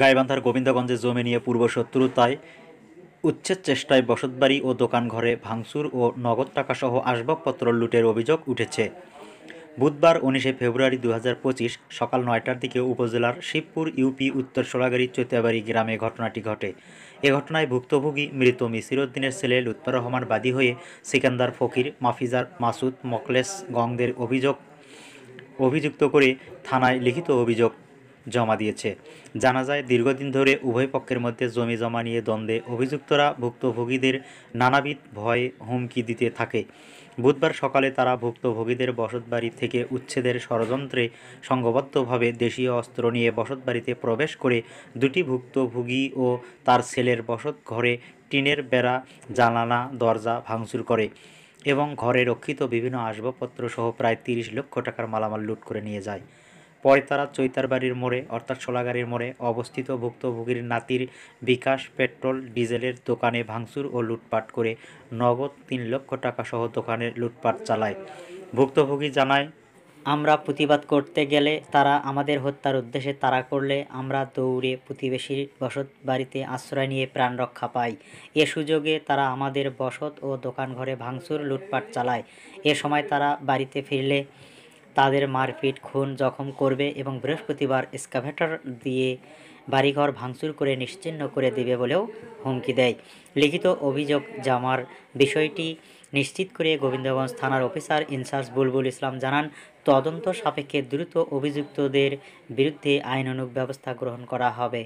গাইবান্ধার গোবিন্দগঞ্জে জমি নিয়ে পূর্বশত্রুতায় উচ্ছেদ চেষ্টায় বসতবাড়ি ও দোকানঘরে ভাঙচুর ও নগদ টাকাসহ আসবাবপত্র লুটের অভিযোগ উঠেছে। বুধবার ১৯ ফেব্রুয়ারি ২০২৫ সকাল ৯টার দিকে উপজেলার শিবপুর ইউপি উত্তর সোলাগাড়ী চৈতিয়াবাড়ি গ্রামে ঘটনাটি ঘটে। এ ঘটনায় ভুক্তভোগী মৃত মিসির উদ্দিনের ছেলে লুৎফর রহমান বাদী হয়ে সিকান্দার ফকির, মাফিজার, মাসুদ, মকলেস গংদের অভিযুক্ত করে থানায় লিখিত অভিযোগ জমা দিয়েছে। জানা যায়, দীর্ঘদিন ধরে উভয় পক্ষের মধ্যে জমি জমা নিয়ে দ্বন্দ্বে অভিযুক্তরা ভুক্তভোগীদের নানাবিধ ভয় হুমকি দিতে থাকে। বুধবার সকালে তারা ভুক্তভোগীদের বসতবাড়ি থেকে উচ্ছেদের ষড়যন্ত্রে সংঘবদ্ধভাবে দেশীয় অস্ত্র নিয়ে বসতবাড়িতে প্রবেশ করে দুটি ভুক্তভোগী ও তার ছেলের বসতঘরে টিনের বেড়া, জানালা, দরজা ভাঙচুর করে এবং ঘরে রক্ষিত বিভিন্ন আসবাবপত্র সহ প্রায় ৩০ লক্ষ টাকার মালামাল লুট করে নিয়ে যায়। পরে তারা চৈতারবাড়ির মোড়ে অর্থাৎ সোলাগাড়ির মোড়ে অবস্থিত ভুক্তভোগীর নাতির বিকাশ পেট্রোল ডিজেলের দোকানে ভাঙচুর ও লুটপাট করে নগদ ৩ লক্ষ টাকা সহ দোকানে লুটপাট চালায়। ভুক্তভোগী জানায়, আমরা প্রতিবাদ করতে গেলে তারা আমাদের হত্যার উদ্দেশ্যে তাড়া করলে আমরা দৌড়ে প্রতিবেশীর বসত বাড়িতে আশ্রয় নিয়ে প্রাণ রক্ষা পাই। এ সুযোগে তারা আমাদের বসত ও দোকানঘরে ভাঙচুর লুটপাট চালায়। এ সময় তারা বাড়িতে ফিরলে তাদের মারপিট, খুন, জখম করবে এবং বৃহস্পতিবার এক্সকাভেটর দিয়ে বাড়িঘর ভাঙচুর করে নিশ্চিহ্ন করে দেবে বলেও হুমকি দেয়। লিখিত অভিযোগ জমার বিষয়টি নিশ্চিত করে গোবিন্দগঞ্জ থানার অফিসার ইনচার্জ বুলবুল ইসলাম জানান, তদন্ত সাপেক্ষে দ্রুত অভিযুক্তদের বিরুদ্ধে আইনানুগ ব্যবস্থা গ্রহণ করা হবে।